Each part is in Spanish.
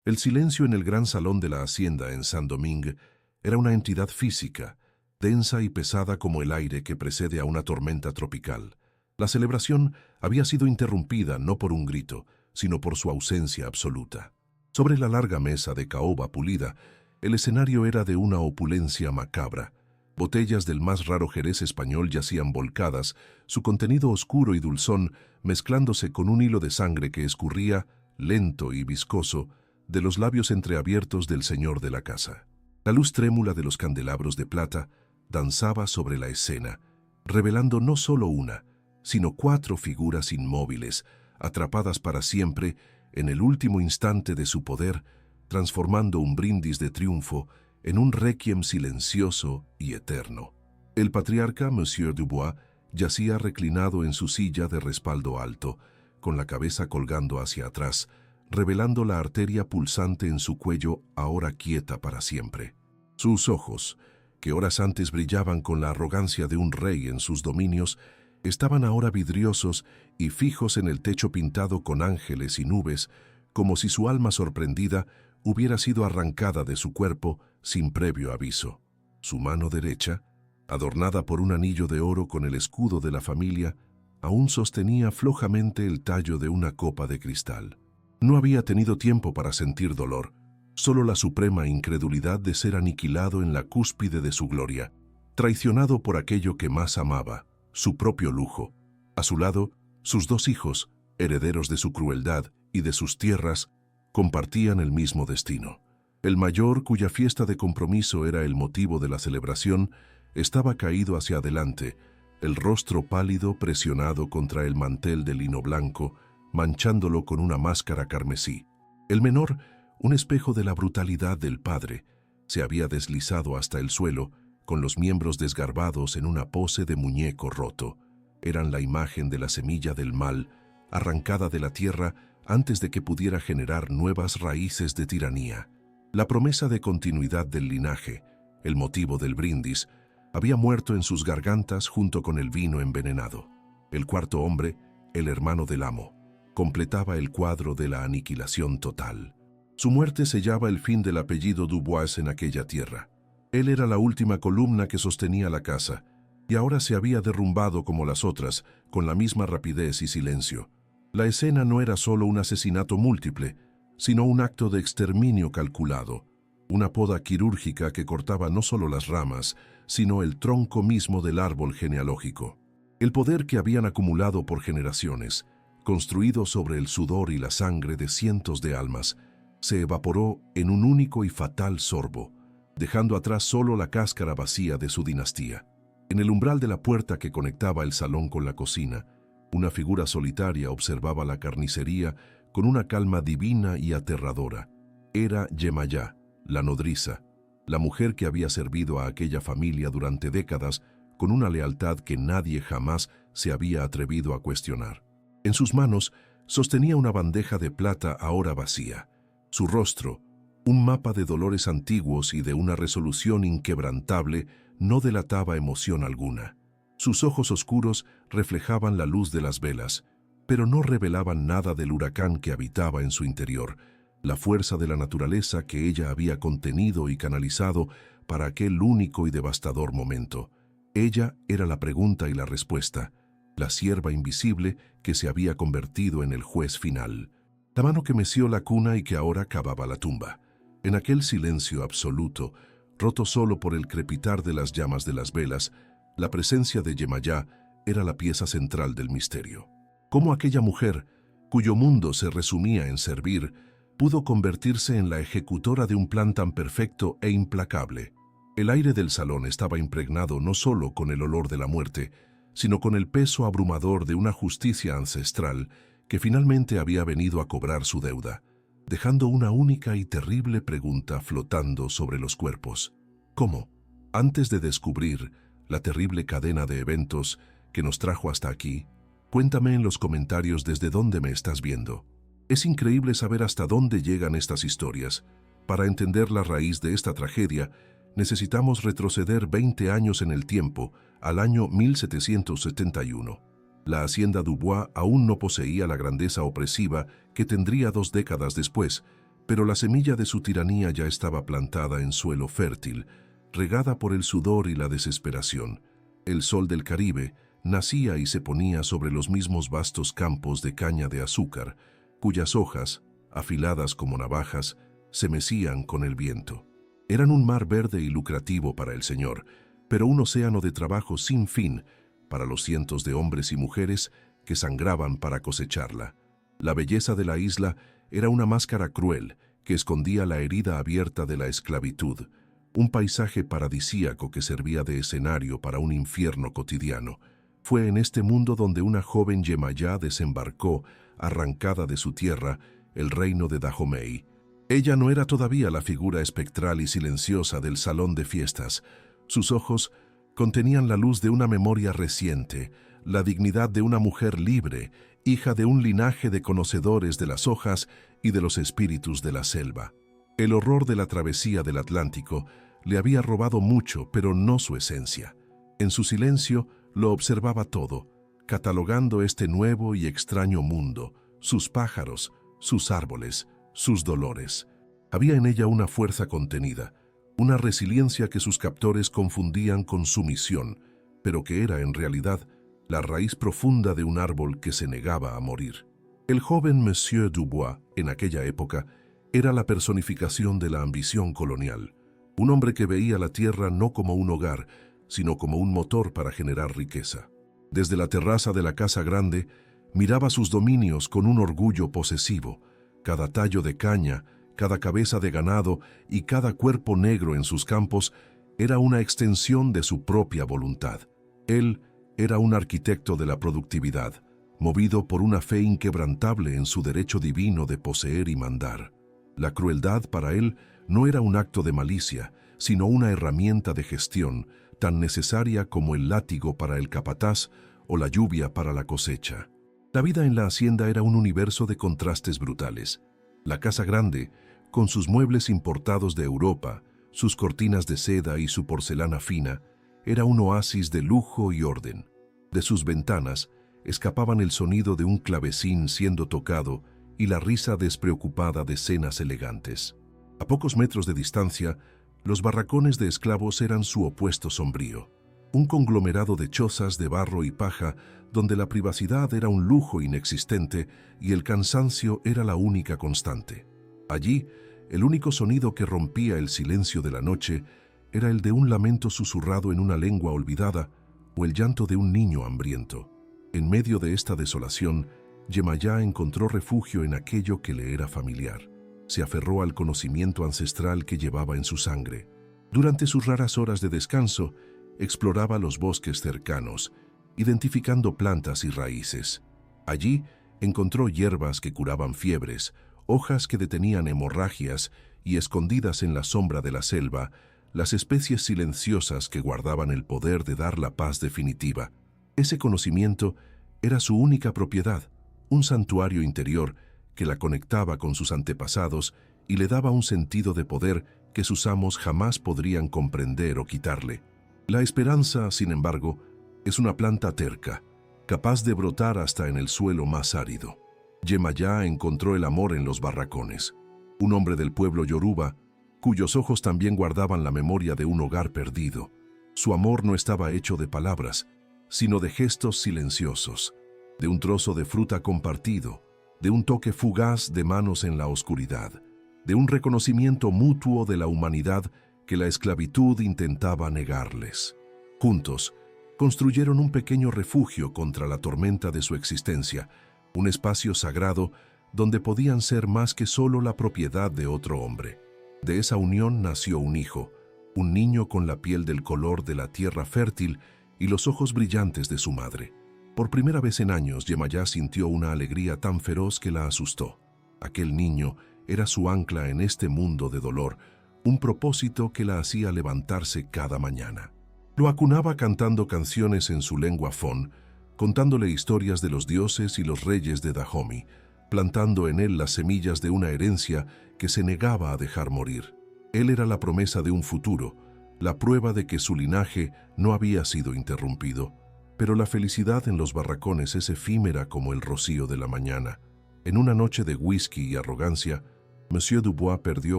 El silencio en el gran salón de la hacienda en Saint-Domingue era una entidad física, densa y pesada como el aire que precede a una tormenta tropical. La celebración había sido interrumpida no por un grito, sino por su ausencia absoluta. Sobre la larga mesa de caoba pulida, el escenario era de una opulencia macabra. Botellas del más raro jerez español yacían volcadas, su contenido oscuro y dulzón mezclándose con un hilo de sangre que escurría, lento y viscoso, de los labios entreabiertos del señor de la casa. La luz trémula de los candelabros de plata danzaba sobre la escena, revelando no solo una, sino 4 figuras inmóviles, atrapadas para siempre en el último instante de su poder, transformando un brindis de triunfo en un requiem silencioso y eterno. El patriarca, Monsieur Dubois, yacía reclinado en su silla de respaldo alto, con la cabeza colgando hacia atrás, revelando la arteria pulsante en su cuello ahora quieta para siempre. Sus ojos, que horas antes brillaban con la arrogancia de un rey en sus dominios, estaban ahora vidriosos y fijos en el techo pintado con ángeles y nubes, como si su alma sorprendida hubiera sido arrancada de su cuerpo sin previo aviso. Su mano derecha, adornada por un anillo de oro con el escudo de la familia, aún sostenía flojamente el tallo de una copa de cristal. No había tenido tiempo para sentir dolor, solo la suprema incredulidad de ser aniquilado en la cúspide de su gloria, traicionado por aquello que más amaba, su propio lujo. A su lado, sus 2 hijos, herederos de su crueldad y de sus tierras, compartían el mismo destino. El mayor, cuya fiesta de compromiso era el motivo de la celebración, estaba caído hacia adelante, el rostro pálido presionado contra el mantel de lino blanco, manchándolo con una máscara carmesí. El menor, un espejo de la brutalidad del padre, se había deslizado hasta el suelo, con los miembros desgarbados en una pose de muñeco roto. Eran la imagen de la semilla del mal, arrancada de la tierra antes de que pudiera generar nuevas raíces de tiranía. La promesa de continuidad del linaje, el motivo del brindis, había muerto en sus gargantas junto con el vino envenenado. El cuarto hombre, el hermano del amo, completaba el cuadro de la aniquilación total. Su muerte sellaba el fin del apellido Dubois en aquella tierra. Él era la última columna que sostenía la casa, y ahora se había derrumbado como las otras, con la misma rapidez y silencio. La escena no era solo un asesinato múltiple, sino un acto de exterminio calculado, una poda quirúrgica que cortaba no solo las ramas, sino el tronco mismo del árbol genealógico. El poder que habían acumulado por generaciones, construido sobre el sudor y la sangre de cientos de almas, se evaporó en un único y fatal sorbo, dejando atrás solo la cáscara vacía de su dinastía. En el umbral de la puerta que conectaba el salón con la cocina, una figura solitaria observaba la carnicería con una calma divina y aterradora. Era Yemayá, la nodriza, la mujer que había servido a aquella familia durante décadas con una lealtad que nadie jamás se había atrevido a cuestionar. En sus manos sostenía una bandeja de plata ahora vacía. Su rostro, un mapa de dolores antiguos y de una resolución inquebrantable, no delataba emoción alguna. Sus ojos oscuros reflejaban la luz de las velas, pero no revelaban nada del huracán que habitaba en su interior, la fuerza de la naturaleza que ella había contenido y canalizado para aquel único y devastador momento. Ella era la pregunta y la respuesta, la sierva invisible que se había convertido en el juez final. La mano que meció la cuna y que ahora cavaba la tumba. En aquel silencio absoluto, roto solo por el crepitar de las llamas de las velas, la presencia de Yemayá era la pieza central del misterio. ¿Cómo aquella mujer, cuyo mundo se resumía en servir, pudo convertirse en la ejecutora de un plan tan perfecto e implacable? El aire del salón estaba impregnado no solo con el olor de la muerte, sino con el peso abrumador de una justicia ancestral que finalmente había venido a cobrar su deuda, dejando una única y terrible pregunta flotando sobre los cuerpos. ¿Cómo? Antes de descubrir la terrible cadena de eventos que nos trajo hasta aquí, cuéntame en los comentarios desde dónde me estás viendo. Es increíble saber hasta dónde llegan estas historias. Para entender la raíz de esta tragedia, necesitamos retroceder 20 años en el tiempo, al año 1771. La hacienda Dubois aún no poseía la grandeza opresiva que tendría 2 décadas después, Pero la semilla de su tiranía ya estaba plantada en suelo fértil, regada por el sudor y la desesperación. El sol del Caribe nacía y se ponía sobre los mismos vastos campos de caña de azúcar, cuyas hojas, afiladas como navajas, se mecían con el viento. Eran un mar verde y lucrativo para el señor, pero un océano de trabajo sin fin para los cientos de hombres y mujeres que sangraban para cosecharla. La belleza de la isla era una máscara cruel que escondía la herida abierta de la esclavitud, un paisaje paradisíaco que servía de escenario para un infierno cotidiano. Fue en este mundo donde una joven Yemayá desembarcó, arrancada de su tierra, el reino de Dahomey. Ella no era todavía la figura espectral y silenciosa del salón de fiestas. Sus ojos contenían la luz de una memoria reciente, la dignidad de una mujer libre, hija de un linaje de conocedores de las hojas y de los espíritus de la selva. El horror de la travesía del Atlántico le había robado mucho, pero no su esencia. En su silencio lo observaba todo, catalogando este nuevo y extraño mundo, sus pájaros, sus árboles, sus dolores. Había en ella una fuerza contenida, una resiliencia que sus captores confundían con sumisión, pero que era en realidad la raíz profunda de un árbol que se negaba a morir. El joven Monsieur Dubois, en aquella época, era la personificación de la ambición colonial, un hombre que veía la tierra no como un hogar, sino como un motor para generar riqueza. Desde la terraza de la Casa Grande, miraba sus dominios con un orgullo posesivo. Cada tallo de caña, cada cabeza de ganado y cada cuerpo negro en sus campos era una extensión de su propia voluntad. Él era un arquitecto de la productividad, movido por una fe inquebrantable en su derecho divino de poseer y mandar. La crueldad para él no era un acto de malicia, sino una herramienta de gestión tan necesaria como el látigo para el capataz o la lluvia para la cosecha. La vida en la hacienda era un universo de contrastes brutales. La Casa Grande, con sus muebles importados de Europa, sus cortinas de seda y su porcelana fina, era un oasis de lujo y orden. De sus ventanas escapaban el sonido de un clavecín siendo tocado y la risa despreocupada de cenas elegantes. A pocos metros de distancia, los barracones de esclavos eran su opuesto sombrío, un conglomerado de chozas de barro y paja donde la privacidad era un lujo inexistente y el cansancio era la única constante. Allí, el único sonido que rompía el silencio de la noche era el de un lamento susurrado en una lengua olvidada o el llanto de un niño hambriento. En medio de esta desolación, Yemayá encontró refugio en aquello que le era familiar. Se aferró al conocimiento ancestral que llevaba en su sangre. Durante sus raras horas de descanso, exploraba los bosques cercanos, identificando plantas y raíces. Allí encontró hierbas que curaban fiebres, hojas que detenían hemorragias y, escondidas en la sombra de la selva, las especies silenciosas que guardaban el poder de dar la paz definitiva. Ese conocimiento era su única propiedad, un santuario interior que la conectaba con sus antepasados y le daba un sentido de poder que sus amos jamás podrían comprender o quitarle. La esperanza, sin embargo, es una planta terca, capaz de brotar hasta en el suelo más árido. Yemayá encontró el amor en los barracones, un hombre del pueblo yoruba, cuyos ojos también guardaban la memoria de un hogar perdido. Su amor no estaba hecho de palabras, sino de gestos silenciosos, de un trozo de fruta compartido, de un toque fugaz de manos en la oscuridad, de un reconocimiento mutuo de la humanidad que la esclavitud intentaba negarles. Juntos, construyeron un pequeño refugio contra la tormenta de su existencia, un espacio sagrado donde podían ser más que solo la propiedad de otro hombre. De esa unión nació un hijo, un niño con la piel del color de la tierra fértil y los ojos brillantes de su madre. Por primera vez en años, Yemayá sintió una alegría tan feroz que la asustó. Aquel niño era su ancla en este mundo de dolor, un propósito que la hacía levantarse cada mañana. Lo acunaba cantando canciones en su lengua fon, contándole historias de los dioses y los reyes de Dahomey, plantando en él las semillas de una herencia que se negaba a dejar morir. Él era la promesa de un futuro, la prueba de que su linaje no había sido interrumpido. Pero la felicidad en los barracones es efímera como el rocío de la mañana. En una noche de whisky y arrogancia, Monsieur Dubois perdió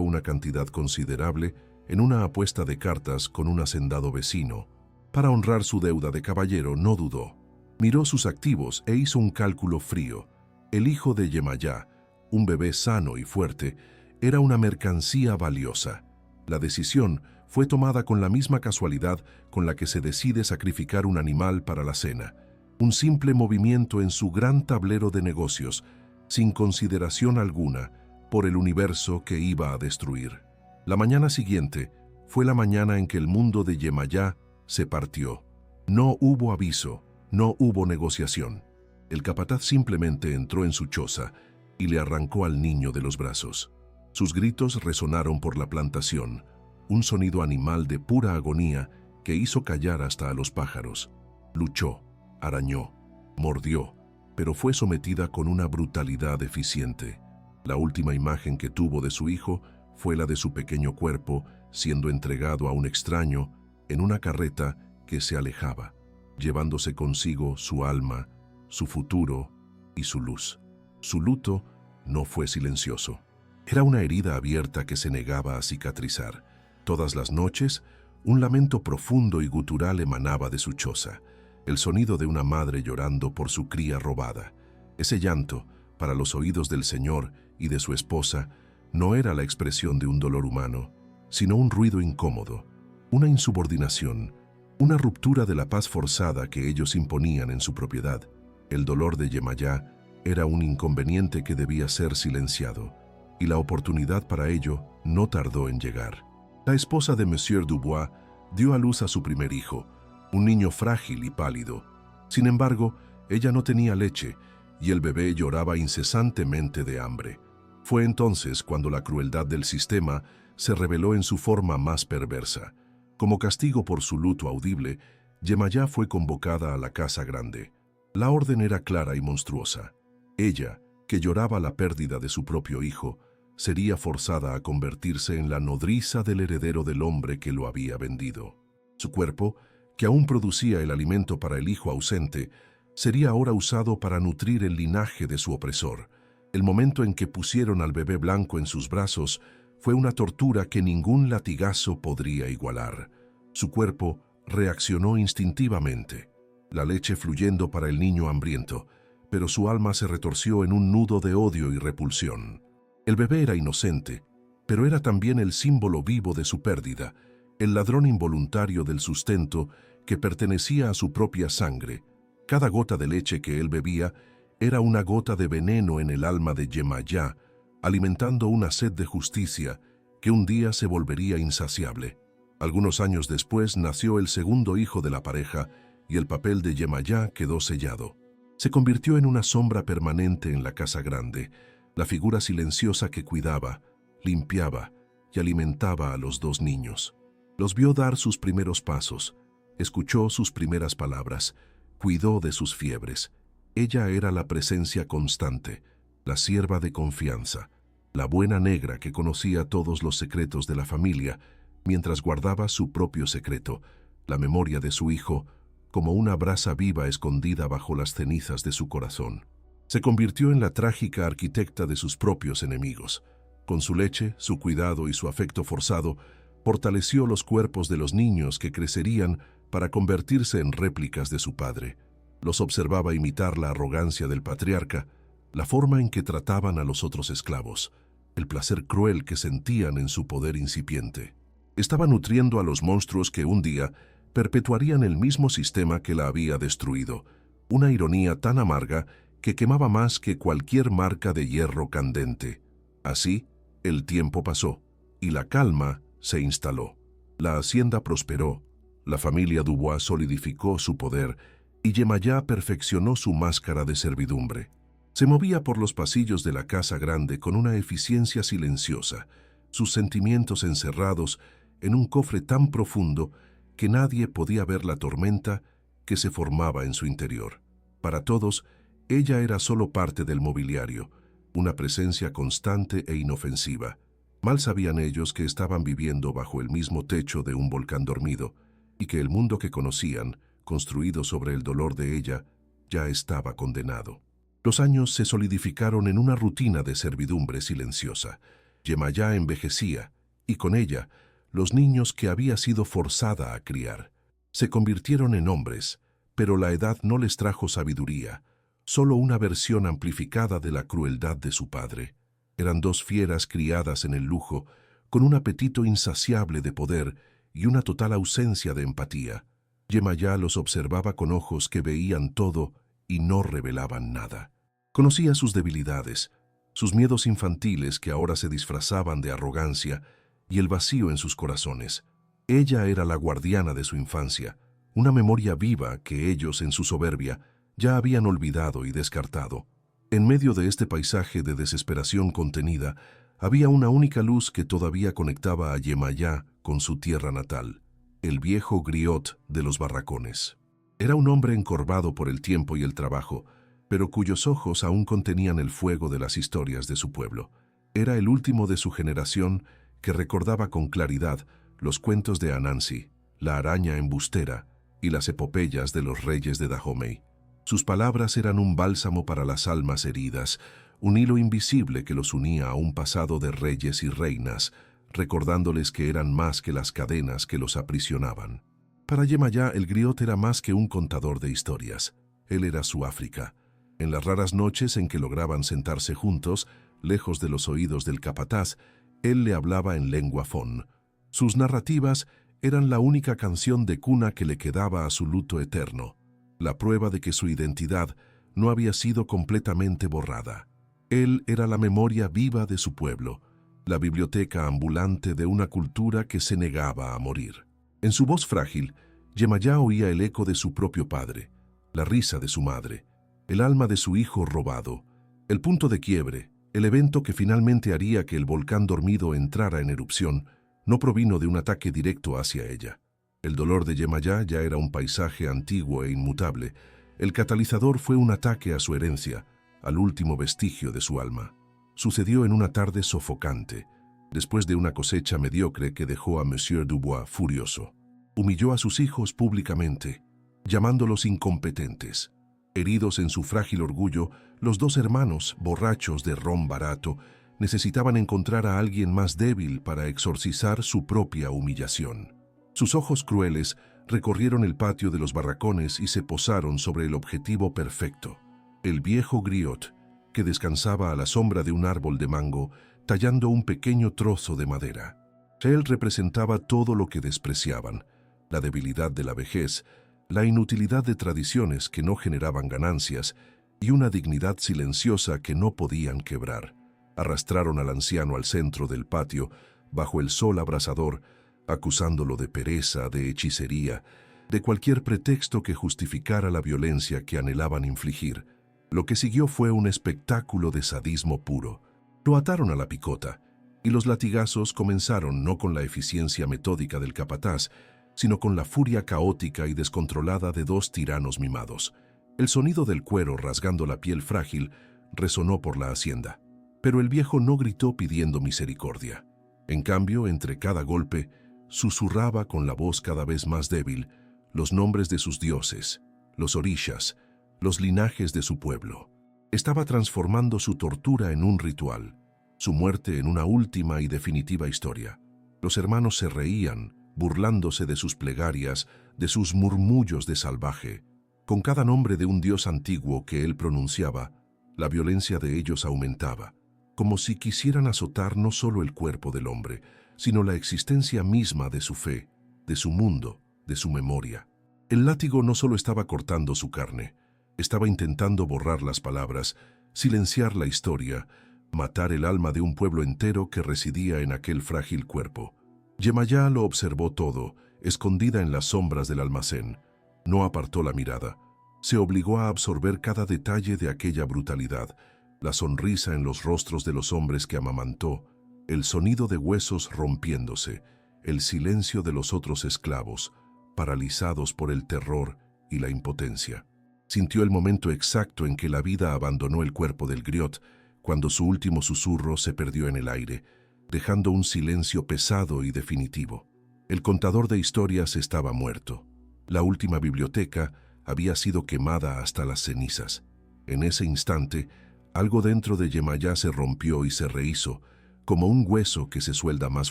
una cantidad considerable en una apuesta de cartas con un hacendado vecino. Para honrar su deuda de caballero, no dudó. Miró sus activos e hizo un cálculo frío. El hijo de Yemayá, un bebé sano y fuerte, era una mercancía valiosa. La decisión fue tomada con la misma casualidad con la que se decide sacrificar un animal para la cena. Un simple movimiento en su gran tablero de negocios, sin consideración alguna, por el universo que iba a destruir. La mañana siguiente fue la mañana en que el mundo de Yemayá se partió. No hubo aviso, no hubo negociación. El capataz simplemente entró en su choza y le arrancó al niño de los brazos. Sus gritos resonaron por la plantación, un sonido animal de pura agonía que hizo callar hasta a los pájaros. Luchó, arañó, mordió, pero fue sometida con una brutalidad eficiente. La última imagen que tuvo de su hijo fue la de su pequeño cuerpo siendo entregado a un extraño en una carreta que se alejaba, llevándose consigo su alma, su futuro y su luz. Su luto no fue silencioso. Era una herida abierta que se negaba a cicatrizar. Todas las noches, un lamento profundo y gutural emanaba de su choza, el sonido de una madre llorando por su cría robada. Ese llanto, para los oídos del Señor y de su esposa, no era la expresión de un dolor humano, sino un ruido incómodo, una insubordinación, una ruptura de la paz forzada que ellos imponían en su propiedad. El dolor de Yemayá era un inconveniente que debía ser silenciado, y la oportunidad para ello no tardó en llegar. La esposa de Monsieur Dubois dio a luz a su primer hijo, un niño frágil y pálido. Sin embargo, ella no tenía leche, y el bebé lloraba incesantemente de hambre. Fue entonces cuando la crueldad del sistema se reveló en su forma más perversa. Como castigo por su luto audible, Yemayá fue convocada a la casa grande. La orden era clara y monstruosa. Ella, que lloraba la pérdida de su propio hijo, sería forzada a convertirse en la nodriza del heredero del hombre que lo había vendido. Su cuerpo, que aún producía el alimento para el hijo ausente, sería ahora usado para nutrir el linaje de su opresor. El momento en que pusieron al bebé blanco en sus brazos fue una tortura que ningún latigazo podría igualar. Su cuerpo reaccionó instintivamente, la leche fluyendo para el niño hambriento, pero su alma se retorció en un nudo de odio y repulsión. El bebé era inocente, pero era también el símbolo vivo de su pérdida, el ladrón involuntario del sustento que pertenecía a su propia sangre. Cada gota de leche que él bebía era una gota de veneno en el alma de Yemayá, alimentando una sed de justicia que un día se volvería insaciable. Algunos años después nació el segundo hijo de la pareja y el papel de Yemayá quedó sellado. Se convirtió en una sombra permanente en la casa grande, la figura silenciosa que cuidaba, limpiaba y alimentaba a los dos niños. Los vio dar sus primeros pasos, escuchó sus primeras palabras, cuidó de sus fiebres. Ella era la presencia constante, la sierva de confianza, la buena negra que conocía todos los secretos de la familia, mientras guardaba su propio secreto, la memoria de su hijo, como una brasa viva escondida bajo las cenizas de su corazón. Se convirtió en la trágica arquitecta de sus propios enemigos. Con su leche, su cuidado y su afecto forzado, fortaleció los cuerpos de los niños que crecerían para convertirse en réplicas de su padre. Los observaba imitar la arrogancia del patriarca, la forma en que trataban a los otros esclavos, el placer cruel que sentían en su poder incipiente. Estaba nutriendo a los monstruos que un día perpetuarían el mismo sistema que la había destruido, una ironía tan amarga que quemaba más que cualquier marca de hierro candente. Así, el tiempo pasó, y la calma se instaló. La hacienda prosperó, la familia Dubois solidificó su poder, y Yemayá perfeccionó su máscara de servidumbre. Se movía por los pasillos de la casa grande con una eficiencia silenciosa, sus sentimientos encerrados en un cofre tan profundo que nadie podía ver la tormenta que se formaba en su interior. Para todos, ella era solo parte del mobiliario, una presencia constante e inofensiva. Mal sabían ellos que estaban viviendo bajo el mismo techo de un volcán dormido y que el mundo que conocían, construido sobre el dolor de ella, ya estaba condenado. Los años se solidificaron en una rutina de servidumbre silenciosa. Yemayá envejecía, y con ella, los niños que había sido forzada a criar. Se convirtieron en hombres, pero la edad no les trajo sabiduría, solo una versión amplificada de la crueldad de su padre. Eran dos fieras criadas en el lujo, con un apetito insaciable de poder y una total ausencia de empatía. Yemayá los observaba con ojos que veían todo y no revelaban nada. Conocía sus debilidades, sus miedos infantiles que ahora se disfrazaban de arrogancia y el vacío en sus corazones. Ella era la guardiana de su infancia, una memoria viva que ellos, en su soberbia, ya habían olvidado y descartado. En medio de este paisaje de desesperación contenida, había una única luz que todavía conectaba a Yemayá con su tierra natal, el viejo griot de los barracones. Era un hombre encorvado por el tiempo y el trabajo, pero cuyos ojos aún contenían el fuego de las historias de su pueblo. Era el último de su generación que recordaba con claridad los cuentos de Anansi, la araña embustera y las epopeyas de los reyes de Dahomey. Sus palabras eran un bálsamo para las almas heridas, un hilo invisible que los unía a un pasado de reyes y reinas, recordándoles que eran más que las cadenas que los aprisionaban. Para Yemayá, el griot era más que un contador de historias. Él era su África. En las raras noches en que lograban sentarse juntos, lejos de los oídos del capataz, él le hablaba en lengua fon. Sus narrativas eran la única canción de cuna que le quedaba a su luto eterno, la prueba de que su identidad no había sido completamente borrada. Él era la memoria viva de su pueblo, la biblioteca ambulante de una cultura que se negaba a morir. En su voz frágil, Yemayá oía el eco de su propio padre, la risa de su madre, el alma de su hijo robado, el punto de quiebre, el evento que finalmente haría que el volcán dormido entrara en erupción, no provino de un ataque directo hacia ella. El dolor de Yemayá ya era un paisaje antiguo e inmutable. El catalizador fue un ataque a su herencia, al último vestigio de su alma. Sucedió en una tarde sofocante, después de una cosecha mediocre que dejó a Monsieur Dubois furioso. Humilló a sus hijos públicamente, llamándolos incompetentes. Heridos en su frágil orgullo, los dos hermanos, borrachos de ron barato, necesitaban encontrar a alguien más débil para exorcizar su propia humillación. Sus ojos crueles recorrieron el patio de los barracones y se posaron sobre el objetivo perfecto, el viejo griot, que descansaba a la sombra de un árbol de mango, tallando un pequeño trozo de madera. Él representaba todo lo que despreciaban: la debilidad de la vejez, la inutilidad de tradiciones que no generaban ganancias y una dignidad silenciosa que no podían quebrar. Arrastraron al anciano al centro del patio, bajo el sol abrasador, acusándolo de pereza, de hechicería, de cualquier pretexto que justificara la violencia que anhelaban infligir. Lo que siguió fue un espectáculo de sadismo puro. Lo ataron a la picota, y los latigazos comenzaron no con la eficiencia metódica del capataz, sino con la furia caótica y descontrolada de dos tiranos mimados. El sonido del cuero rasgando la piel frágil resonó por la hacienda, pero el viejo no gritó pidiendo misericordia. En cambio, entre cada golpe, susurraba con la voz cada vez más débil los nombres de sus dioses, los orishas, los linajes de su pueblo. Estaba transformando su tortura en un ritual, su muerte en una última y definitiva historia. Los hermanos se reían, burlándose de sus plegarias, de sus murmullos de salvaje. Con cada nombre de un dios antiguo que él pronunciaba, la violencia de ellos aumentaba, como si quisieran azotar no solo el cuerpo del hombre, sino la existencia misma de su fe, de su mundo, de su memoria. El látigo no solo estaba cortando su carne, estaba intentando borrar las palabras, silenciar la historia, matar el alma de un pueblo entero que residía en aquel frágil cuerpo. Yemayá lo observó todo, escondida en las sombras del almacén. No apartó la mirada. Se obligó a absorber cada detalle de aquella brutalidad, la sonrisa en los rostros de los hombres que amamantó, el sonido de huesos rompiéndose, el silencio de los otros esclavos, paralizados por el terror y la impotencia. Sintió el momento exacto en que la vida abandonó el cuerpo del griot, cuando su último susurro se perdió en el aire, dejando un silencio pesado y definitivo. El contador de historias estaba muerto. La última biblioteca había sido quemada hasta las cenizas. En ese instante, algo dentro de Yemayá se rompió y se rehizo, como un hueso que se suelda más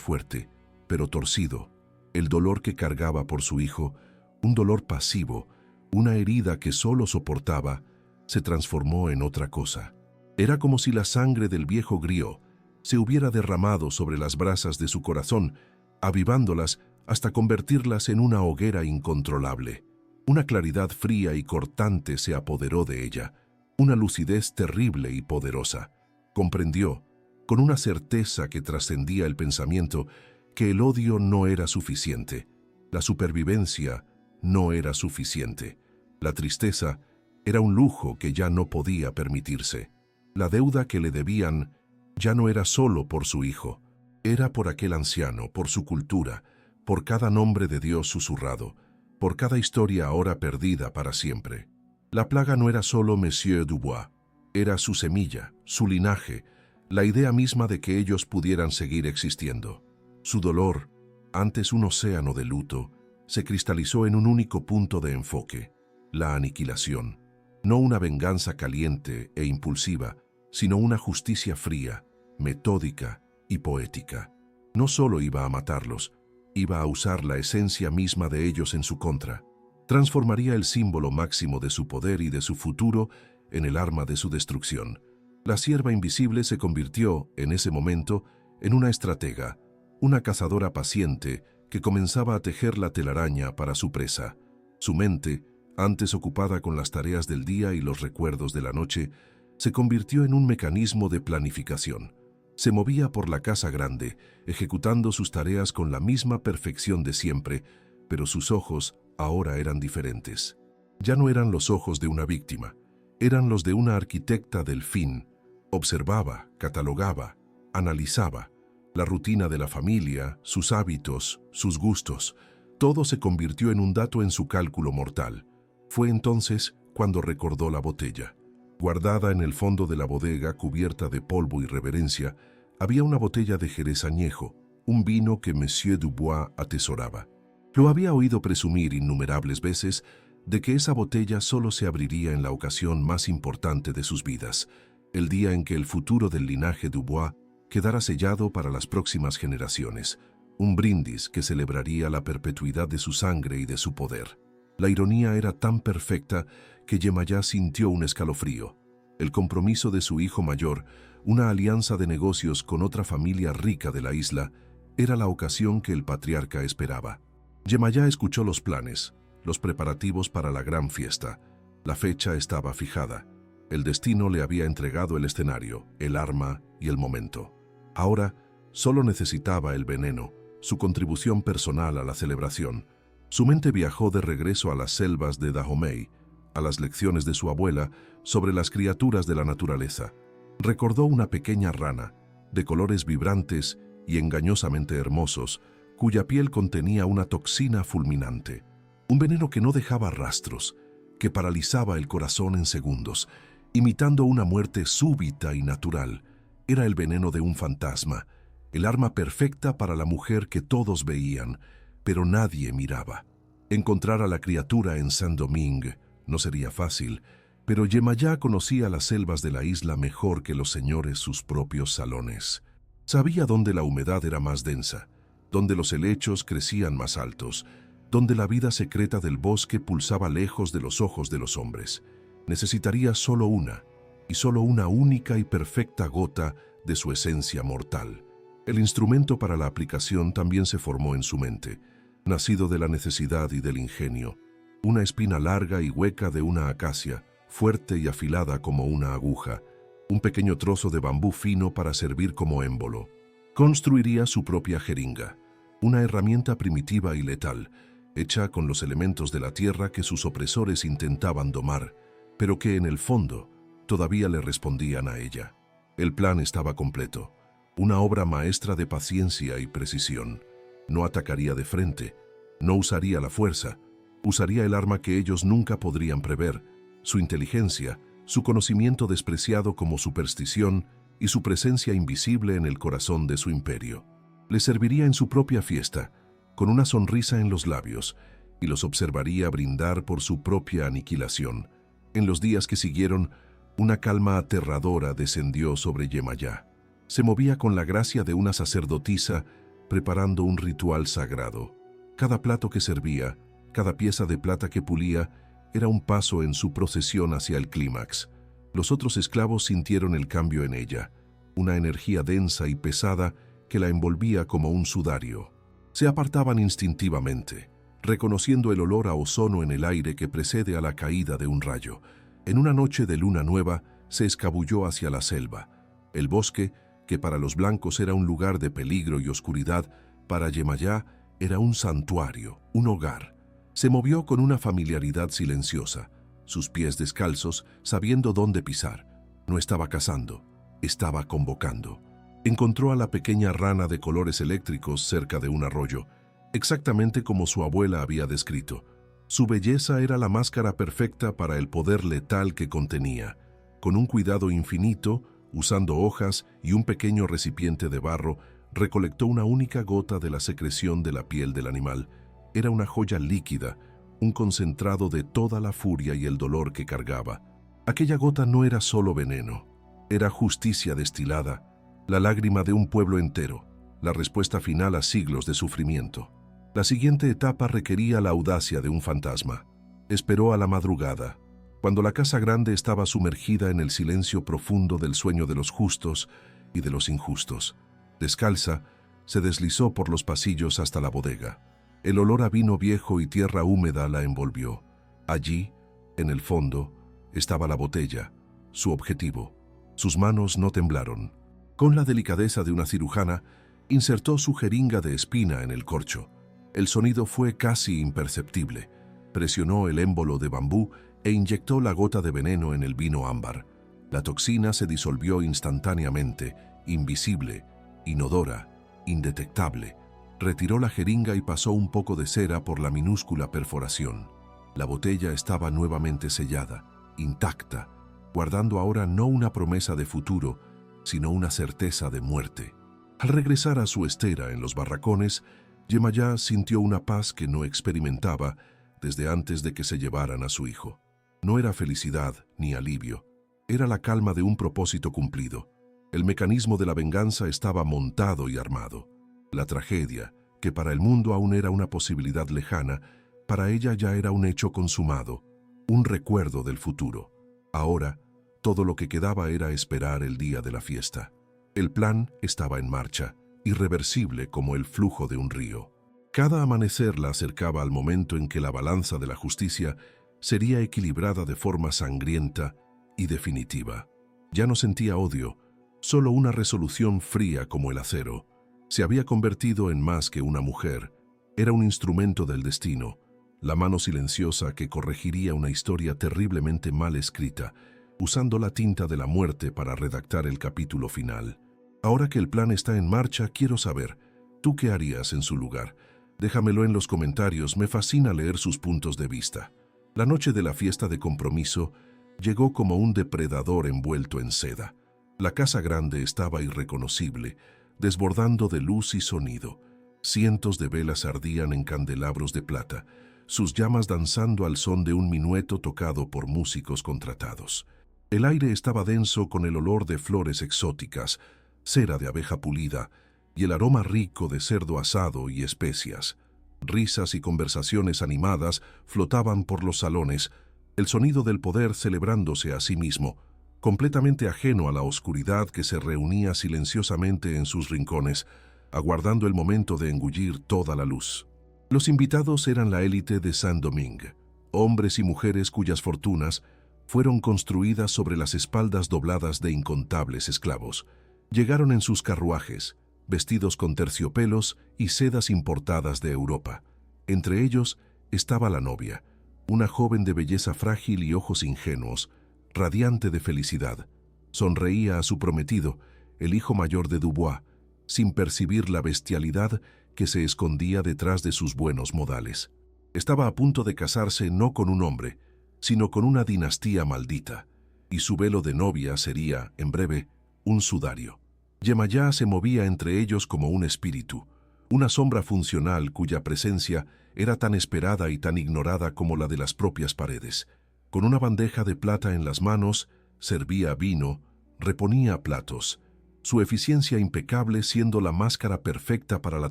fuerte, pero torcido. El dolor que cargaba por su hijo, un dolor pasivo, una herida que solo soportaba, se transformó en otra cosa. Era como si la sangre del viejo griot se hubiera derramado sobre las brasas de su corazón, avivándolas hasta convertirlas en una hoguera incontrolable. Una claridad fría y cortante se apoderó de ella, una lucidez terrible y poderosa. Comprendió, con una certeza que trascendía el pensamiento, que el odio no era suficiente, la supervivencia no era suficiente, la tristeza era un lujo que ya no podía permitirse. La deuda que le debían ya no era solo por su hijo, era por aquel anciano, por su cultura, por cada nombre de Dios susurrado, por cada historia ahora perdida para siempre. La plaga no era solo Monsieur Dubois, era su semilla, su linaje, la idea misma de que ellos pudieran seguir existiendo. Su dolor, antes un océano de luto, se cristalizó en un único punto de enfoque, la aniquilación. No una venganza caliente e impulsiva, sino una justicia fría, metódica y poética. No solo iba a matarlos, iba a usar la esencia misma de ellos en su contra. Transformaría el símbolo máximo de su poder y de su futuro en el arma de su destrucción. La sierva invisible se convirtió, en ese momento, en una estratega, una cazadora paciente que comenzaba a tejer la telaraña para su presa. Su mente, antes ocupada con las tareas del día y los recuerdos de la noche, se convirtió en un mecanismo de planificación. Se movía por la casa grande, ejecutando sus tareas con la misma perfección de siempre, pero sus ojos ahora eran diferentes. Ya no eran los ojos de una víctima, eran los de una arquitecta del fin. Observaba, catalogaba, analizaba la rutina de la familia, sus hábitos, sus gustos. Todo se convirtió en un dato en su cálculo mortal. Fue entonces cuando recordó la botella. Guardada en el fondo de la bodega, cubierta de polvo y reverencia, había una botella de Jerez añejo, un vino que Monsieur Dubois atesoraba. Lo había oído presumir innumerables veces de que esa botella solo se abriría en la ocasión más importante de sus vidas, el día en que el futuro del linaje Dubois quedara sellado para las próximas generaciones, un brindis que celebraría la perpetuidad de su sangre y de su poder. La ironía era tan perfecta que Yemayá sintió un escalofrío. El compromiso de su hijo mayor, una alianza de negocios con otra familia rica de la isla, era la ocasión que el patriarca esperaba. Yemayá escuchó los planes, los preparativos para la gran fiesta. La fecha estaba fijada. El destino le había entregado el escenario, el arma y el momento. Ahora solo necesitaba el veneno, su contribución personal a la celebración. Su mente viajó de regreso a las selvas de Dahomey, a las lecciones de su abuela sobre las criaturas de la naturaleza. Recordó una pequeña rana, de colores vibrantes y engañosamente hermosos, cuya piel contenía una toxina fulminante, un veneno que no dejaba rastros, que paralizaba el corazón en segundos, imitando una muerte súbita y natural. Era el veneno de un fantasma, el arma perfecta para la mujer que todos veían, pero nadie miraba. Encontrar a la criatura en Saint-Domingue no sería fácil, pero Yemayá conocía las selvas de la isla mejor que los señores sus propios salones. Sabía dónde la humedad era más densa, donde los helechos crecían más altos, donde la vida secreta del bosque pulsaba lejos de los ojos de los hombres. Necesitaría solo una, y solo una única y perfecta gota de su esencia mortal. El instrumento para la aplicación también se formó en su mente, nacido de la necesidad y del ingenio. Una espina larga y hueca de una acacia, fuerte y afilada como una aguja, un pequeño trozo de bambú fino para servir como émbolo. Construiría su propia jeringa, una herramienta primitiva y letal, hecha con los elementos de la tierra que sus opresores intentaban domar, pero que en el fondo todavía le respondían a ella. El plan estaba completo, una obra maestra de paciencia y precisión. No atacaría de frente, no usaría la fuerza, usaría el arma que ellos nunca podrían prever, su inteligencia, su conocimiento despreciado como superstición y su presencia invisible en el corazón de su imperio. Le serviría en su propia fiesta, con una sonrisa en los labios, y los observaría brindar por su propia aniquilación. En los días que siguieron, una calma aterradora descendió sobre Yemayá. Se movía con la gracia de una sacerdotisa preparando un ritual sagrado. Cada plato que servía, cada pieza de plata que pulía, era un paso en su procesión hacia el clímax. Los otros esclavos sintieron el cambio en ella, una energía densa y pesada que la envolvía como un sudario. Se apartaban instintivamente, reconociendo el olor a ozono en el aire que precede a la caída de un rayo. En una noche de luna nueva, se escabulló hacia la selva. El bosque, que para los blancos era un lugar de peligro y oscuridad, para Yemayá era un santuario, un hogar. Se movió con una familiaridad silenciosa, sus pies descalzos, sabiendo dónde pisar. No estaba cazando, estaba convocando. Encontró a la pequeña rana de colores eléctricos cerca de un arroyo, exactamente como su abuela había descrito. Su belleza era la máscara perfecta para el poder letal que contenía. Con un cuidado infinito, usando hojas y un pequeño recipiente de barro, recolectó una única gota de la secreción de la piel del animal. Era una joya líquida, un concentrado de toda la furia y el dolor que cargaba. Aquella gota no era solo veneno, era justicia destilada, la lágrima de un pueblo entero, la respuesta final a siglos de sufrimiento. La siguiente etapa requería la audacia de un fantasma. Esperó a la madrugada, cuando la casa grande estaba sumergida en el silencio profundo del sueño de los justos y de los injustos. Descalza, se deslizó por los pasillos hasta la bodega. El olor a vino viejo y tierra húmeda la envolvió. Allí, en el fondo, estaba la botella, su objetivo. Sus manos no temblaron. Con la delicadeza de una cirujana, insertó su jeringa de espina en el corcho. El sonido fue casi imperceptible. Presionó el émbolo de bambú e inyectó la gota de veneno en el vino ámbar. La toxina se disolvió instantáneamente, invisible, inodora, indetectable. Retiró la jeringa y pasó un poco de cera por la minúscula perforación. La botella estaba nuevamente sellada, intacta, guardando ahora no una promesa de futuro, sino una certeza de muerte. Al regresar a su estera en los barracones, Yemayá sintió una paz que no experimentaba desde antes de que se llevaran a su hijo. No era felicidad ni alivio, era la calma de un propósito cumplido. El mecanismo de la venganza estaba montado y armado. La tragedia, que para el mundo aún era una posibilidad lejana, para ella ya era un hecho consumado, un recuerdo del futuro. Ahora, todo lo que quedaba era esperar el día de la fiesta. El plan estaba en marcha, irreversible como el flujo de un río. Cada amanecer la acercaba al momento en que la balanza de la justicia sería equilibrada de forma sangrienta y definitiva. Ya no sentía odio, solo una resolución fría como el acero. Se había convertido en más que una mujer, era un instrumento del destino, la mano silenciosa que corregiría una historia terriblemente mal escrita, usando la tinta de la muerte para redactar el capítulo final. Ahora que el plan está en marcha, quiero saber, ¿tú qué harías en su lugar? Déjamelo en los comentarios, me fascina leer sus puntos de vista. La noche de la fiesta de compromiso llegó como un depredador envuelto en seda. La casa grande estaba irreconocible, desbordando de luz y sonido. Cientos de velas ardían en candelabros de plata, sus llamas danzando al son de un minueto tocado por músicos contratados. El aire estaba denso con el olor de flores exóticas, cera de abeja pulida y el aroma rico de cerdo asado y especias. Risas y conversaciones animadas flotaban por los salones, el sonido del poder celebrándose a sí mismo, completamente ajeno a la oscuridad que se reunía silenciosamente en sus rincones, aguardando el momento de engullir toda la luz. Los invitados eran la élite de Saint-Domingue, hombres y mujeres cuyas fortunas fueron construidas sobre las espaldas dobladas de incontables esclavos. Llegaron en sus carruajes, vestidos con terciopelos y sedas importadas de Europa. Entre ellos estaba la novia, una joven de belleza frágil y ojos ingenuos, radiante de felicidad. Sonreía a su prometido, el hijo mayor de Dubois, sin percibir la bestialidad que se escondía detrás de sus buenos modales. Estaba a punto de casarse no con un hombre, sino con una dinastía maldita, y su velo de novia sería, en breve, un sudario. Yemayá se movía entre ellos como un espíritu, una sombra funcional cuya presencia era tan esperada y tan ignorada como la de las propias paredes. Con una bandeja de plata en las manos, servía vino, reponía platos, su eficiencia impecable siendo la máscara perfecta para la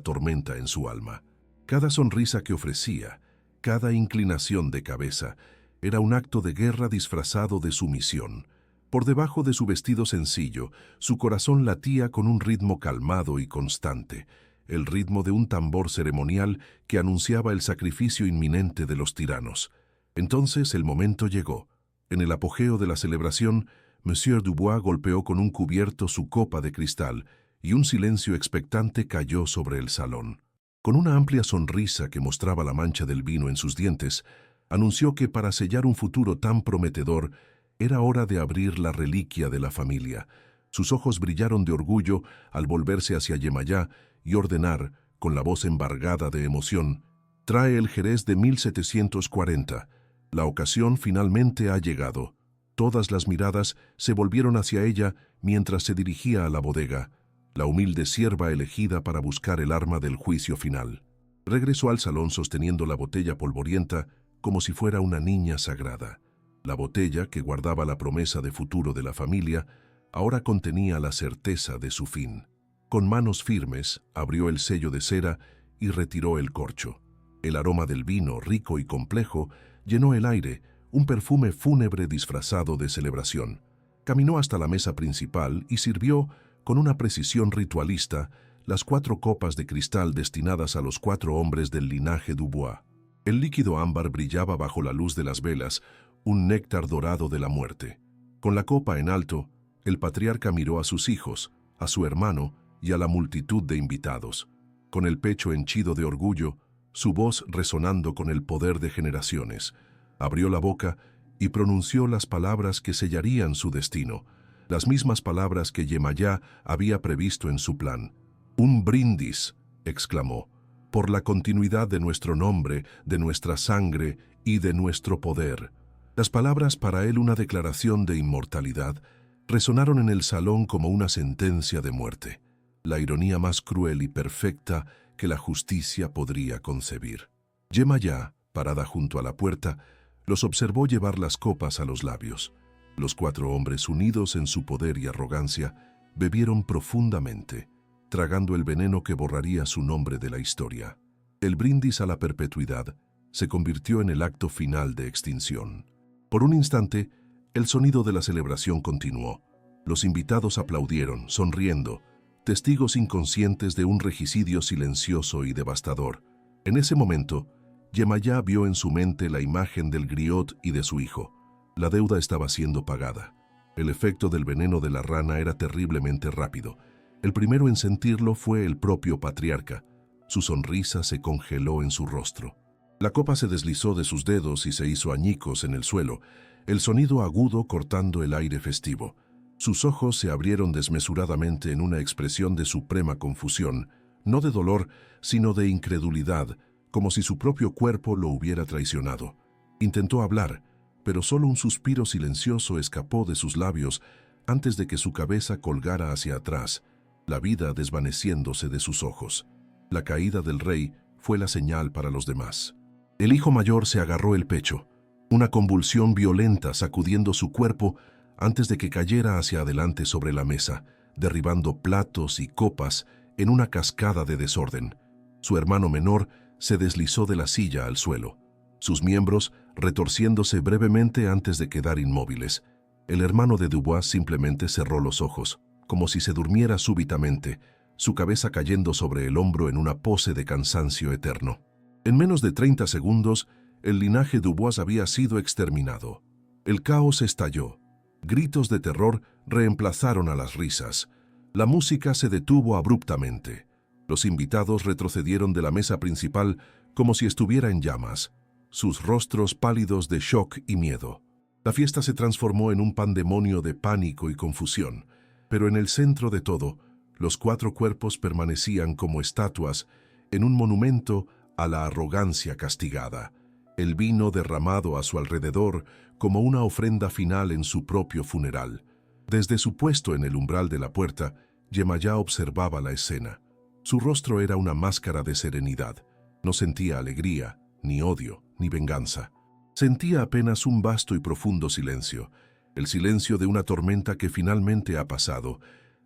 tormenta en su alma. Cada sonrisa que ofrecía, cada inclinación de cabeza, era un acto de guerra disfrazado de sumisión. Por debajo de su vestido sencillo, su corazón latía con un ritmo calmado y constante, el ritmo de un tambor ceremonial que anunciaba el sacrificio inminente de los tiranos. Entonces el momento llegó. En el apogeo de la celebración, Monsieur Dubois golpeó con un cubierto su copa de cristal y un silencio expectante cayó sobre el salón. Con una amplia sonrisa que mostraba la mancha del vino en sus dientes, anunció que para sellar un futuro tan prometedor, era hora de abrir la reliquia de la familia. Sus ojos brillaron de orgullo al volverse hacia Yemayá y ordenar, con la voz embargada de emoción, «Trae el Jerez de 1740. La ocasión finalmente ha llegado». Todas las miradas se volvieron hacia ella mientras se dirigía a la bodega, la humilde sierva elegida para buscar el arma del juicio final. Regresó al salón sosteniendo la botella polvorienta como si fuera una niña sagrada. La botella, que guardaba la promesa de futuro de la familia, ahora contenía la certeza de su fin. Con manos firmes, abrió el sello de cera y retiró el corcho. El aroma del vino, rico y complejo, llenó el aire, un perfume fúnebre disfrazado de celebración. Caminó hasta la mesa principal y sirvió, con una precisión ritualista, las 4 copas de cristal destinadas a los 4 hombres del linaje Dubois. El líquido ámbar brillaba bajo la luz de las velas, un néctar dorado de la muerte. Con la copa en alto, el patriarca miró a sus hijos, a su hermano y a la multitud de invitados. Con el pecho henchido de orgullo, su voz resonando con el poder de generaciones, abrió la boca y pronunció las palabras que sellarían su destino, las mismas palabras que Yemayá había previsto en su plan. «Un brindis», exclamó, «por la continuidad de nuestro nombre, de nuestra sangre y de nuestro poder». Las palabras, para él una declaración de inmortalidad, resonaron en el salón como una sentencia de muerte, la ironía más cruel y perfecta que la justicia podría concebir. Yemayá, parada junto a la puerta, los observó llevar las copas a los labios. Los 4 hombres, unidos en su poder y arrogancia, bebieron profundamente, tragando el veneno que borraría su nombre de la historia. El brindis a la perpetuidad se convirtió en el acto final de extinción. Por un instante, el sonido de la celebración continuó. Los invitados aplaudieron, sonriendo, testigos inconscientes de un regicidio silencioso y devastador. En ese momento, Yemayá vio en su mente la imagen del griot y de su hijo. La deuda estaba siendo pagada. El efecto del veneno de la rana era terriblemente rápido. El primero en sentirlo fue el propio patriarca. Su sonrisa se congeló en su rostro. La copa se deslizó de sus dedos y se hizo añicos en el suelo, el sonido agudo cortando el aire festivo. Sus ojos se abrieron desmesuradamente en una expresión de suprema confusión, no de dolor, sino de incredulidad, como si su propio cuerpo lo hubiera traicionado. Intentó hablar, pero solo un suspiro silencioso escapó de sus labios antes de que su cabeza colgara hacia atrás, la vida desvaneciéndose de sus ojos. La caída del rey fue la señal para los demás. El hijo mayor se agarró el pecho, una convulsión violenta sacudiendo su cuerpo antes de que cayera hacia adelante sobre la mesa, derribando platos y copas en una cascada de desorden. Su hermano menor se deslizó de la silla al suelo, sus miembros retorciéndose brevemente antes de quedar inmóviles. El hermano de Dubois simplemente cerró los ojos, como si se durmiera súbitamente, su cabeza cayendo sobre el hombro en una pose de cansancio eterno. En menos de 30 segundos, el linaje Dubois había sido exterminado. El caos estalló. Gritos de terror reemplazaron a las risas. La música se detuvo abruptamente. Los invitados retrocedieron de la mesa principal como si estuviera en llamas, sus rostros pálidos de shock y miedo. La fiesta se transformó en un pandemonio de pánico y confusión, pero en el centro de todo, los 4 cuerpos permanecían como estatuas en un monumento a la arrogancia castigada, el vino derramado a su alrededor como una ofrenda final en su propio funeral. Desde su puesto en el umbral de la puerta, Yemayá observaba la escena. Su rostro era una máscara de serenidad. No sentía alegría, ni odio, ni venganza. Sentía apenas un vasto y profundo silencio, el silencio de una tormenta que finalmente ha pasado,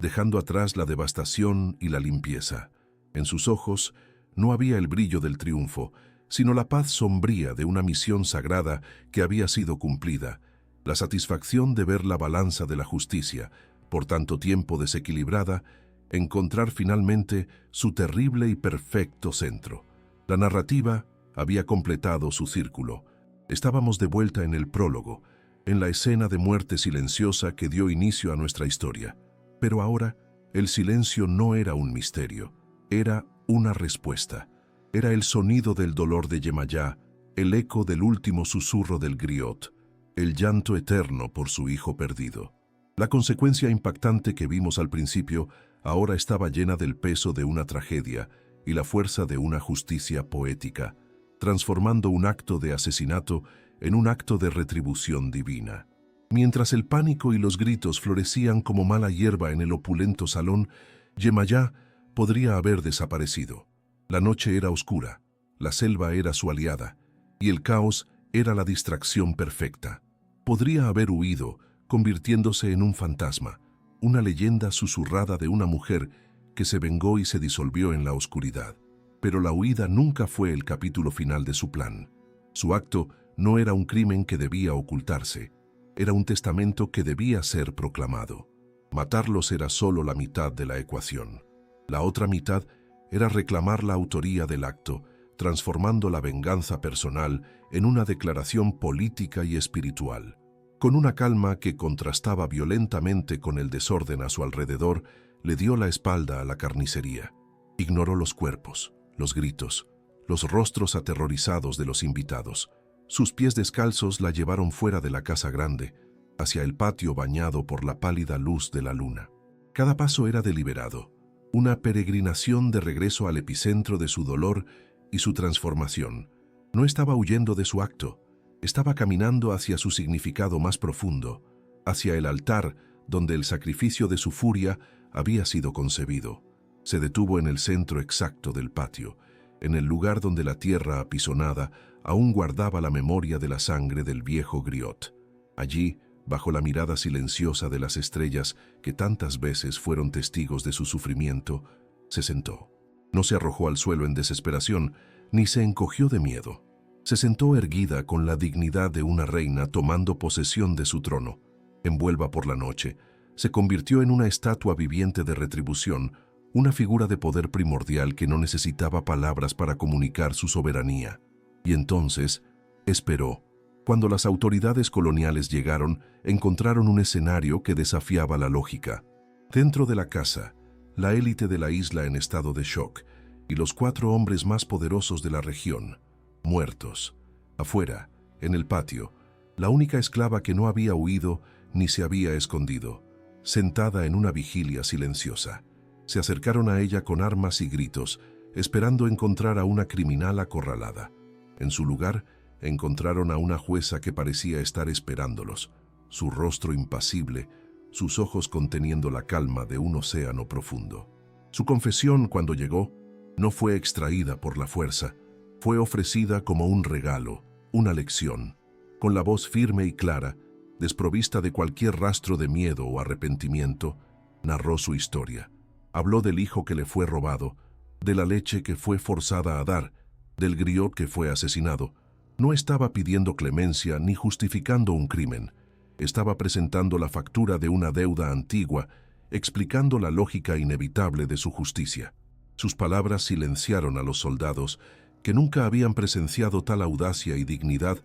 dejando atrás la devastación y la limpieza. En sus ojos no había el brillo del triunfo, sino la paz sombría de una misión sagrada que había sido cumplida, la satisfacción de ver la balanza de la justicia, por tanto tiempo desequilibrada, encontrar finalmente su terrible y perfecto centro. La narrativa había completado su círculo. Estábamos de vuelta en el prólogo, en la escena de muerte silenciosa que dio inicio a nuestra historia. Pero ahora, el silencio no era un misterio, era una respuesta. Era el sonido del dolor de Yemayá, el eco del último susurro del griot, el llanto eterno por su hijo perdido. La consecuencia impactante que vimos al principio ahora estaba llena del peso de una tragedia y la fuerza de una justicia poética, transformando un acto de asesinato en un acto de retribución divina. Mientras el pánico y los gritos florecían como mala hierba en el opulento salón, Yemayá podría haber desaparecido. La noche era oscura, la selva era su aliada, y el caos era la distracción perfecta. Podría haber huido, convirtiéndose en un fantasma, una leyenda susurrada de una mujer que se vengó y se disolvió en la oscuridad. Pero la huida nunca fue el capítulo final de su plan. Su acto no era un crimen que debía ocultarse, era un testamento que debía ser proclamado. Matarlos era solo la mitad de la ecuación. La otra mitad era reclamar la autoría del acto, transformando la venganza personal en una declaración política y espiritual. Con una calma que contrastaba violentamente con el desorden a su alrededor, le dio la espalda a la carnicería. Ignoró los cuerpos, los gritos, los rostros aterrorizados de los invitados. Sus pies descalzos la llevaron fuera de la casa grande, hacia el patio bañado por la pálida luz de la luna. Cada paso era deliberado, una peregrinación de regreso al epicentro de su dolor y su transformación. No estaba huyendo de su acto, estaba caminando hacia su significado más profundo, hacia el altar donde el sacrificio de su furia había sido concebido. Se detuvo en el centro exacto del patio, en el lugar donde la tierra apisonada aún guardaba la memoria de la sangre del viejo griot. Allí, bajo la mirada silenciosa de las estrellas que tantas veces fueron testigos de su sufrimiento, se sentó. No se arrojó al suelo en desesperación, ni se encogió de miedo. Se sentó erguida con la dignidad de una reina tomando posesión de su trono. Envuelva por la noche, se convirtió en una estatua viviente de retribución, una figura de poder primordial que no necesitaba palabras para comunicar su soberanía. Y entonces, esperó. Cuando las autoridades coloniales llegaron, encontraron un escenario que desafiaba la lógica. Dentro de la casa, la élite de la isla en estado de shock y los 4 hombres más poderosos de la región, muertos. Afuera, en el patio, la única esclava que no había huido ni se había escondido, sentada en una vigilia silenciosa. Se acercaron a ella con armas y gritos, esperando encontrar a una criminal acorralada. En su lugar, encontraron a una jueza que parecía estar esperándolos, su rostro impasible, sus ojos conteniendo la calma de un océano profundo. Su confesión, cuando llegó, no fue extraída por la fuerza, fue ofrecida como un regalo, una lección. Con la voz firme y clara, desprovista de cualquier rastro de miedo o arrepentimiento, narró su historia. Habló del hijo que le fue robado, de la leche que fue forzada a dar, del griot que fue asesinado. No estaba pidiendo clemencia ni justificando un crimen. Estaba presentando la factura de una deuda antigua, explicando la lógica inevitable de su justicia. Sus palabras silenciaron a los soldados, que nunca habían presenciado tal audacia y dignidad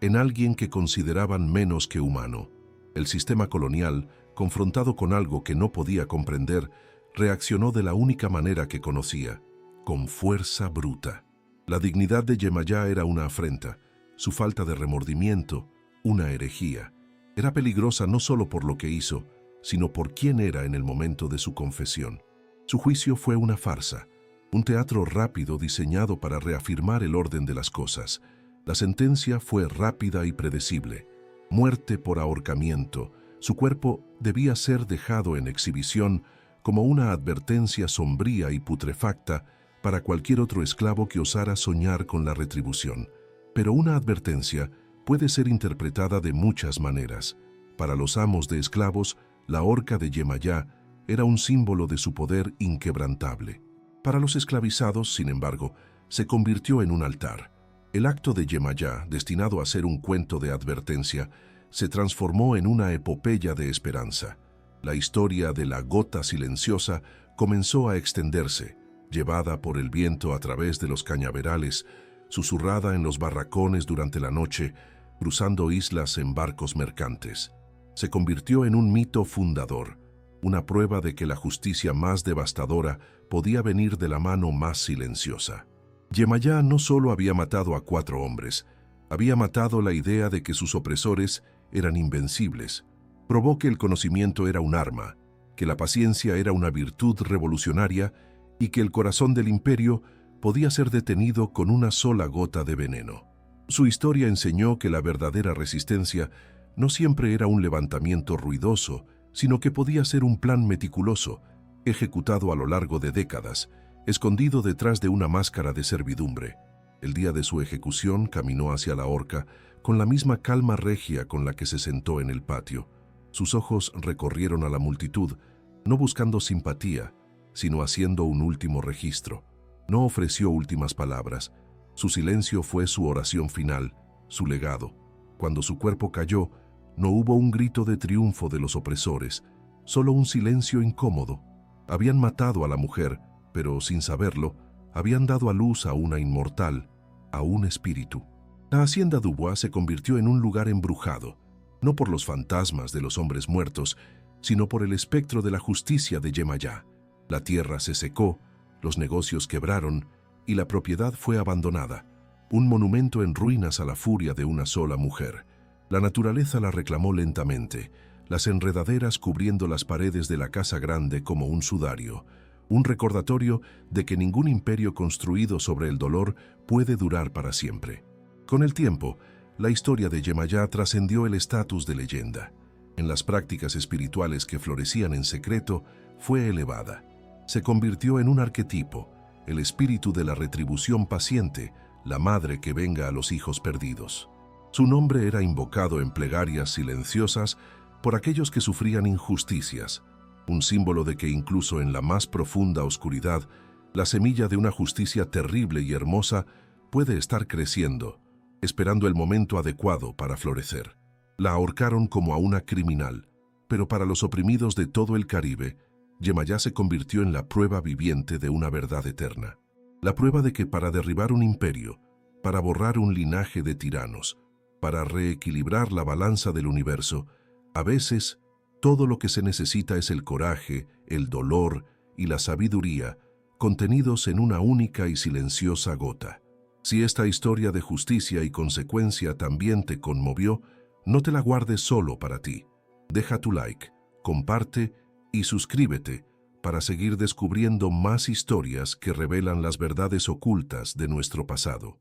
en alguien que consideraban menos que humano. El sistema colonial, confrontado con algo que no podía comprender, reaccionó de la única manera que conocía, con fuerza bruta. La dignidad de Yemayá era una afrenta, su falta de remordimiento, una herejía. Era peligrosa no solo por lo que hizo, sino por quién era en el momento de su confesión. Su juicio fue una farsa, un teatro rápido diseñado para reafirmar el orden de las cosas. La sentencia fue rápida y predecible. Muerte por ahorcamiento. Su cuerpo debía ser dejado en exhibición como una advertencia sombría y putrefacta para cualquier otro esclavo que osara soñar con la retribución. Pero una advertencia puede ser interpretada de muchas maneras. Para los amos de esclavos, la horca de Yemayá era un símbolo de su poder inquebrantable. Para los esclavizados, sin embargo, se convirtió en un altar. El acto de Yemayá, destinado a ser un cuento de advertencia, se transformó en una epopeya de esperanza. La historia de la gota silenciosa comenzó a extenderse, llevada por el viento a través de los cañaverales, susurrada en los barracones durante la noche, cruzando islas en barcos mercantes. Se convirtió en un mito fundador, una prueba de que la justicia más devastadora podía venir de la mano más silenciosa. Yemayá no solo había matado a 4 hombres, había matado la idea de que sus opresores eran invencibles. Probó que el conocimiento era un arma, que la paciencia era una virtud revolucionaria y que el corazón del imperio podía ser detenido con una sola gota de veneno. Su historia enseñó que la verdadera resistencia no siempre era un levantamiento ruidoso, sino que podía ser un plan meticuloso, ejecutado a lo largo de décadas, escondido detrás de una máscara de servidumbre. El día de su ejecución caminó hacia la horca con la misma calma regia con la que se sentó en el patio. Sus ojos recorrieron a la multitud, no buscando simpatía, sino haciendo un último registro. No ofreció últimas palabras. Su silencio fue su oración final, su legado. Cuando su cuerpo cayó, no hubo un grito de triunfo de los opresores, solo un silencio incómodo. Habían matado a la mujer, pero sin saberlo, habían dado a luz a una inmortal, a un espíritu. La hacienda Dubois se convirtió en un lugar embrujado, no por los fantasmas de los hombres muertos, sino por el espectro de la justicia de Yemayá. La tierra se secó, los negocios quebraron y la propiedad fue abandonada, un monumento en ruinas a la furia de una sola mujer. La naturaleza la reclamó lentamente, las enredaderas cubriendo las paredes de la casa grande como un sudario, un recordatorio de que ningún imperio construido sobre el dolor puede durar para siempre. Con el tiempo, la historia de Yemayá trascendió el estatus de leyenda. En las prácticas espirituales que florecían en secreto, fue elevada. Se convirtió en un arquetipo, el espíritu de la retribución paciente, la madre que venga a los hijos perdidos. Su nombre era invocado en plegarias silenciosas por aquellos que sufrían injusticias, un símbolo de que incluso en la más profunda oscuridad, la semilla de una justicia terrible y hermosa puede estar creciendo, esperando el momento adecuado para florecer. La ahorcaron como a una criminal, pero para los oprimidos de todo el Caribe, Yemayá se convirtió en la prueba viviente de una verdad eterna. La prueba de que para derribar un imperio, para borrar un linaje de tiranos, para reequilibrar la balanza del universo, a veces todo lo que se necesita es el coraje, el dolor y la sabiduría contenidos en una única y silenciosa gota. Si esta historia de justicia y consecuencia también te conmovió, no te la guardes solo para ti. Deja tu like, comparte y suscríbete para seguir descubriendo más historias que revelan las verdades ocultas de nuestro pasado.